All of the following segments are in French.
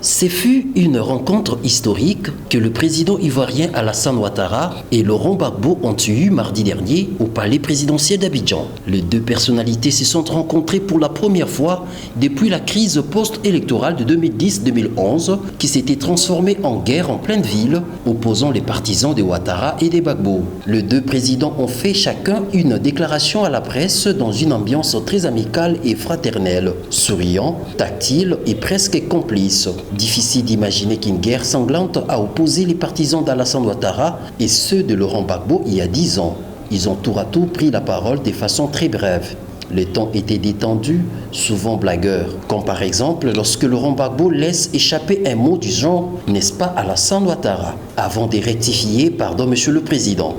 Ce fut une rencontre historique que le président ivoirien Alassane Ouattara et Laurent Gbagbo ont eue mardi dernier au palais présidentiel d'Abidjan. Les deux personnalités se sont rencontrées pour la première fois depuis la crise post-électorale de 2010-2011 qui s'était transformée en guerre en pleine ville, opposant les partisans de Ouattara et de Gbagbo. Les deux présidents ont fait chacun une déclaration à la presse dans une ambiance très amicale et fraternelle, souriant, tactile et presque complice. Difficile d'imaginer qu'une guerre sanglante a opposé les partisans d'Alassane Ouattara et ceux de Laurent Gbagbo il y a 10 ans. Ils ont tour à tour pris la parole de façon très brève. Les tons étaient détendus, souvent blagueurs. Comme par exemple lorsque Laurent Gbagbo laisse échapper un mot du genre « n'est-ce pas Alassane Ouattara ?» avant de rectifier « pardon monsieur le président ».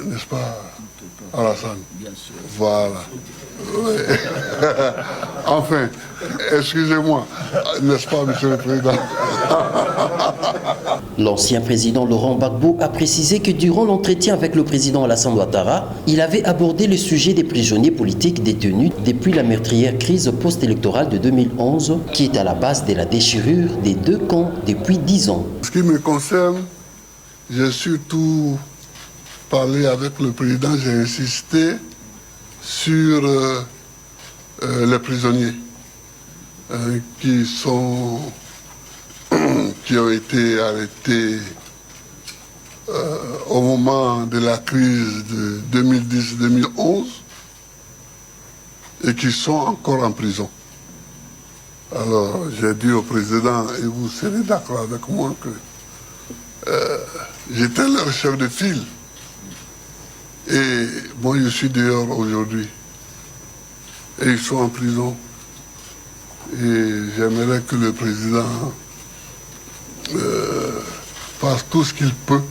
N'est-ce pas Alassane? Bien sûr. Voilà. Oui. Enfin, excusez-moi, n'est-ce pas, monsieur le président? L'ancien président Laurent Gbagbo a précisé que durant l'entretien avec le président Alassane Ouattara, il avait abordé le sujet des prisonniers politiques détenus depuis la meurtrière crise post-électorale de 2011, qui est à la base de la déchirure des deux camps depuis 10 ans. En ce qui me concerne, j'ai surtout parlé avec le président, j'ai insisté sur les prisonniers qui ont été arrêtés au moment de la crise de 2010-2011 et qui sont encore en prison. Alors j'ai dit au président, et vous serez d'accord avec moi, que j'étais leur chef de file. Et moi, je suis dehors aujourd'hui. Et ils sont en prison. Et j'aimerais que le président fasse tout ce qu'il peut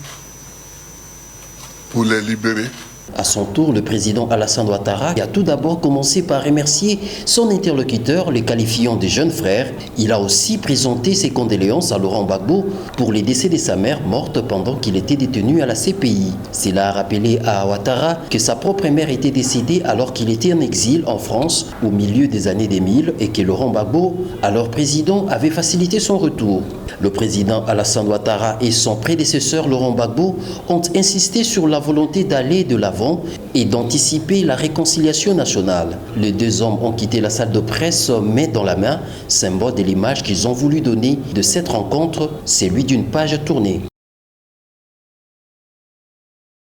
pour les libérer. À son tour, le président Alassane Ouattara a tout d'abord commencé par remercier son interlocuteur, le qualifiant de jeune frère. Il a aussi présenté ses condoléances à Laurent Gbagbo pour les décès de sa mère morte pendant qu'il était détenu à la CPI. Cela a rappelé à Ouattara que sa propre mère était décédée alors qu'il était en exil en France au milieu des années 2000 et que Laurent Gbagbo, alors président, avait facilité son retour. Le président Alassane Ouattara et son prédécesseur Laurent Gbagbo ont insisté sur la volonté d'aller de l'avant et d'anticiper la réconciliation nationale. Les deux hommes ont quitté la salle de presse main dans la main, symbole de l'image qu'ils ont voulu donner de cette rencontre, celui d'une page tournée.